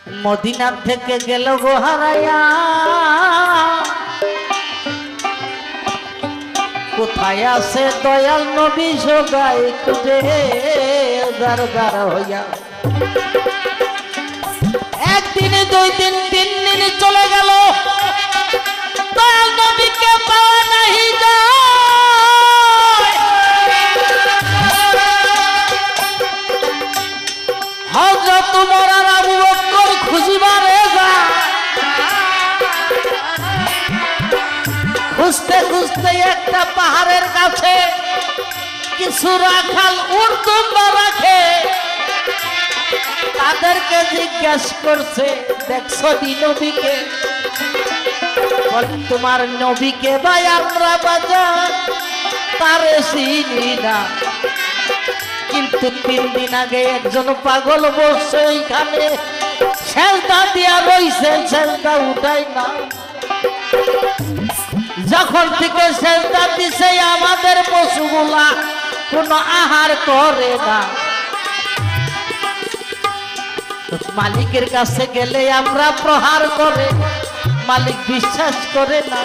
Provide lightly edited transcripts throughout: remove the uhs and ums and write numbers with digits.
Medina থেকে গেল গো হারাইয়া, কোথায় আছে দয়াল নবী সগাই খুঁজে দারদার হইয়া। একদিন দুই দিন তিন দিন চলে গেল, দয়াল নবীকে পাওয়া নাহি যায়। হযরত ওমর আর আবু বকর খুঁজিবারে যায়। খুঁজতে খুঁজতে একটা পাহাড়ের কাছে কিছু রাখাল উর্দুম্বা রাখে, তাদেরকে জিজ্ঞাসা করছে, দেখছো নি নবীকে? তোমার নবীকে ভাই আমরা বাজার তারে চিনি না, কিন্তু 3 দিন আগে একজন পাগল বসছে ওইখানে, সেজদা দিয়া রইছে, সেজদা উঠাই না। যখন থেকে সেজদা দিছে আমাদের পশুগুলা কোনো আহার করে না। মালিকের কাছে গেলে আমরা প্রহার করে, মালিক বিশ্বাস করে না।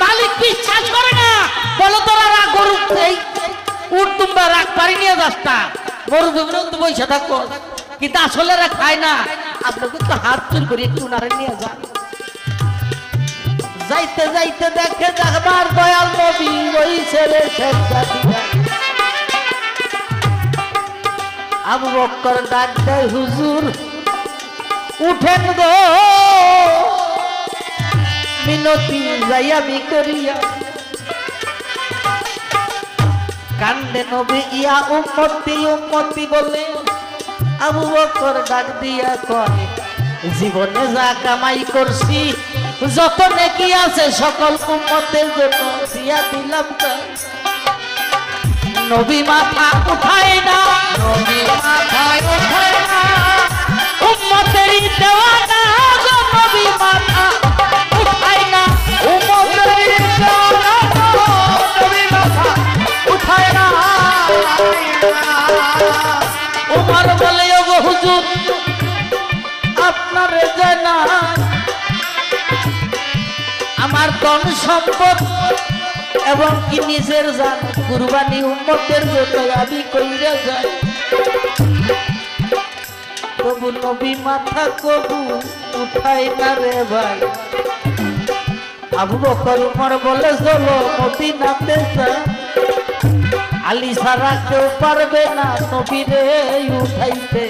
মালিক বিশ্বাস করে না, বলো তোরা রাগ গরু এই উঠ তোমরা রাগ পারি নিয়ে যাসটা মরুভূমির তো বসে থাকো, কিন্তু আসলে এরা খায় না। আপনাকে তো হাত চুল করে একটু নারে নিয়ে যান। যাইতে যাইতে দেখে দেখবার দয়াল নবী ওই ছেলে সেজদা দিয়া। আবু বকর ডাক দেয়, হুজুর উঠেন গো, মিনতি যাইয়াবি করিয়া। কান্দে নবী ইয়া উম্মতি উম্মতি বলে। আবু বকর ডাক দিয়া কয়, জীবনে যা কামাই করছি, যত নেকি আছে সকল উম্মতের জন্য দিয়া দিলাম। নবী মাথা উঠায় না, নবী মাথা উঠায় না, উম্মতেরই দেওয়ানা গো। নবী মাথা উঠায় না, উম্মতেরই দেওয়ানা গো। নবী মাথা উঠায় না। ওমর বলে, ওগো হুজুর আপনারে জানা আমার ধন সম্পদ এবং কি নিজের জান কুরবানি উম্মতের জন্য আমি কইরা যাই, তবু নবী মাথা কবু উঠাই না রে ভাই। আবু বকর উমর বলে, চলো মদিনাতে যাই, আলী ছাড়া কেউ পারবে না নবীরে উঠাইতে।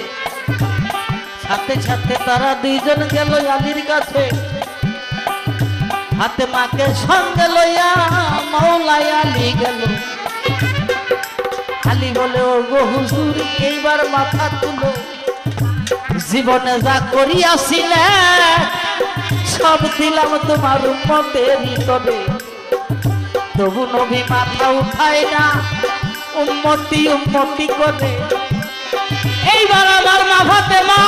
সাথে সাথে তারা দুইজন গেল আলীর কাছে, হাতে মাকে সঙ্গে লইয়া মাওলাই আলী গেল। আলী বলে, ও গো হুজুর এইবার মাথা তুলো, জীবনে যা করিয়াছিলে সব দিলাম তোমার উম্মতেরই তরে, তবু নবী মাথা উঠায় না, উম্মতি উম্মতি করে। এইবার আমার মা ফাতেমা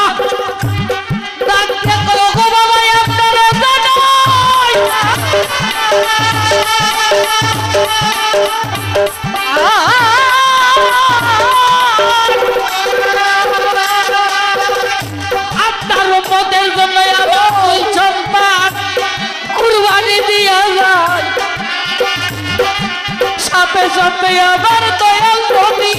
ডাকতে কয়, গো বাবা আপনারা জানাই আপনার উম্মতের জন্য আমার ওই সম্মান কুরবানি দিয়া যায়। সাথে সাথে আবার দয়াল নবী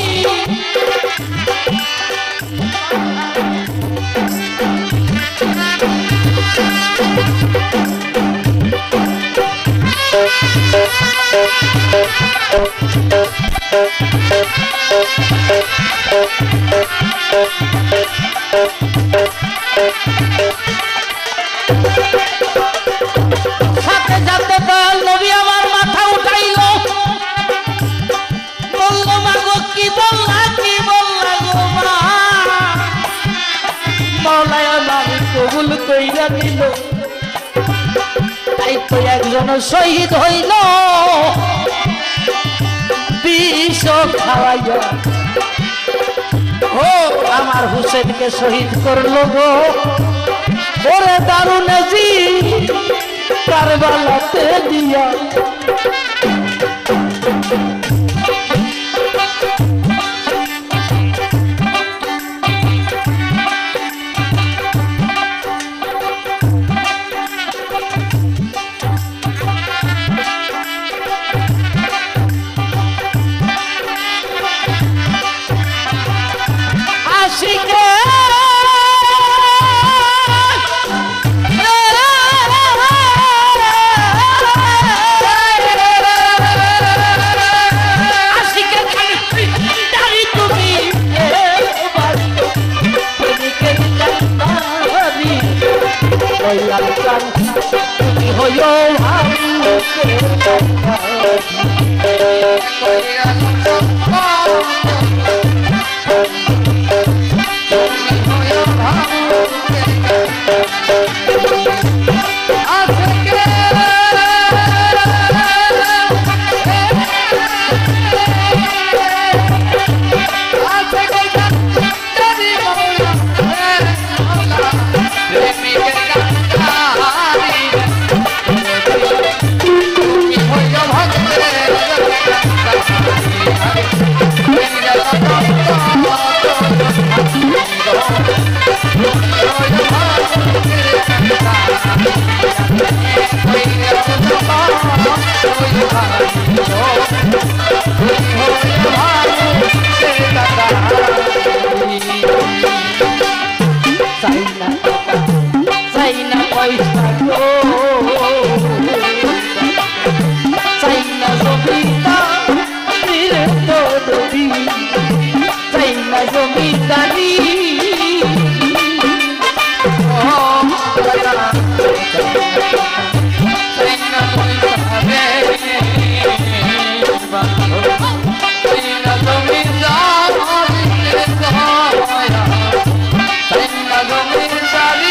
সাথে সাথে দয়াল নবী আমার মাথা উঠাইল, বলল, মা গো কি বললা, কি বললা গো মা? মওলায় আমার কবুল কইরা দিল। তাই তো একজন শহীদ হইল বিষ খাওয়াইয়া। ও আমার হুসেনকে শহীদ করলো গো, ওরে দারুন জি কারবালাতে দিয়া। প্রাণ তুমি হইও চাইনা পয়সা চাইনা জমিদারি চাইনা জমিদারি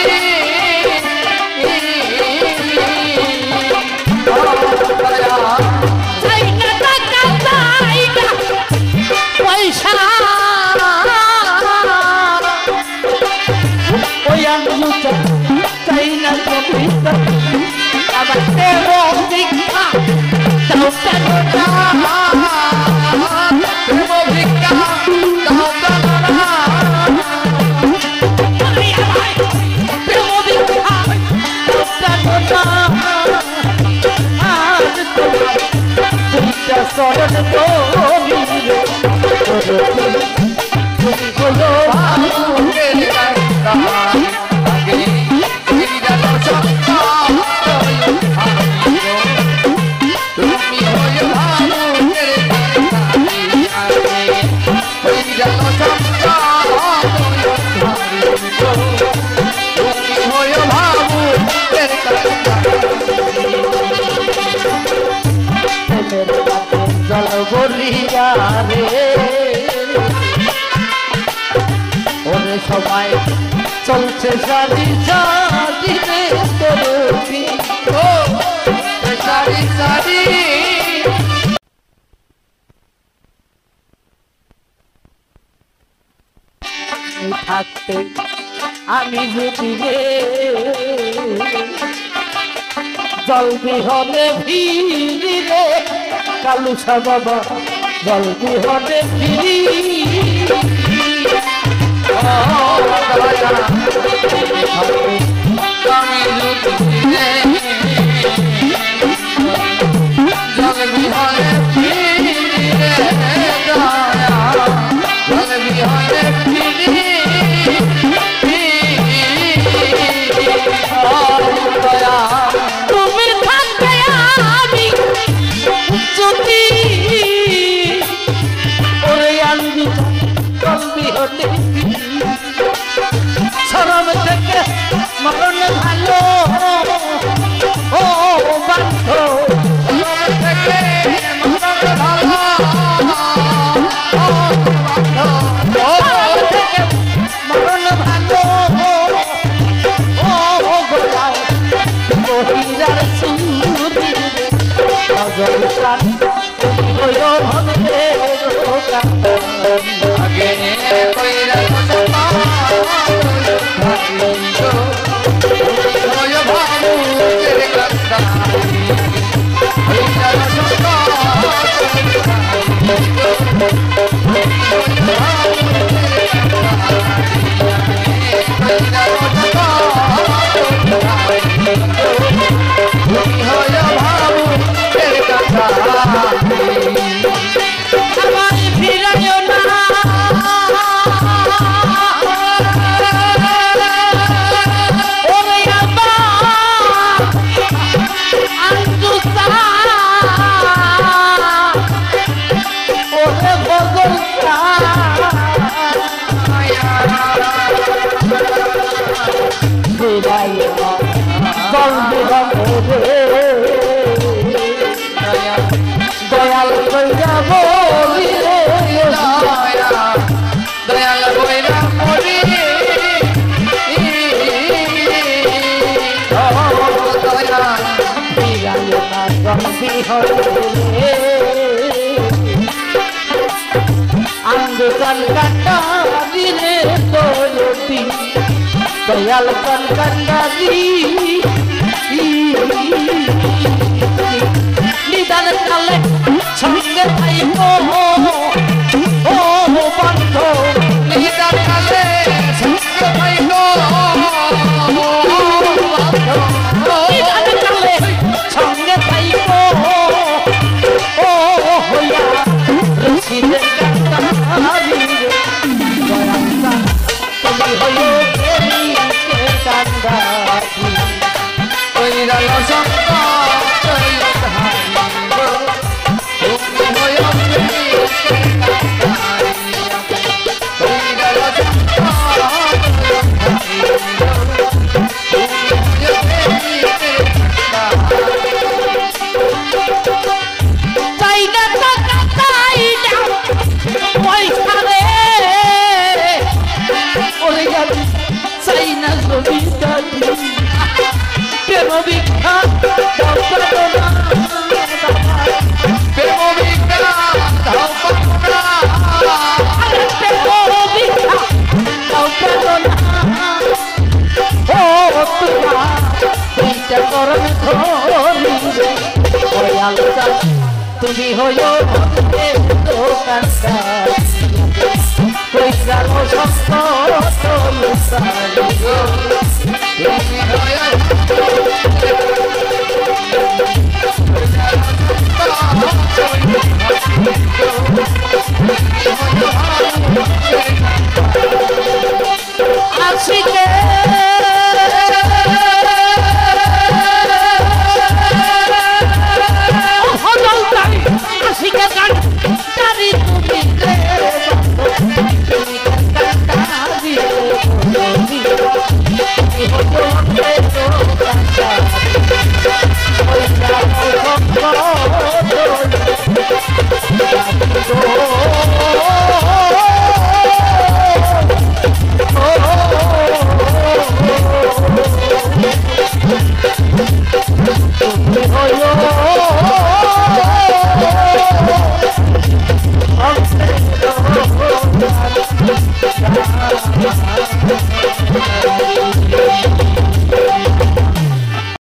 চাইনা জমিদারি আবার ভিক্ষা দাও চরণ বলিয়া রে ওরে সবাই চলছে সারি সারি রে তোরবি ও সারি সারি থাকতে আমি যদি রে জল বিহনে ভিড়ে কালুসা বাবা জল বিহনে ভিড়ি আন্দোলন কান্ডারি রে দৌলতি দয়াল কান্ডারি নিদান কালে সঙ্গে থাইব ও বন্ধ নিদান কালে সঙ্গে থাইব নিদান কালে সঙ্গে থাইব ও হইয়া রশিদের কান্ডারি রে দয়াল তুমি হইও কেরি কান্ডারি ওইরা লসঙ্গ তুমি হইও দোকানদার কই গেল সস্তা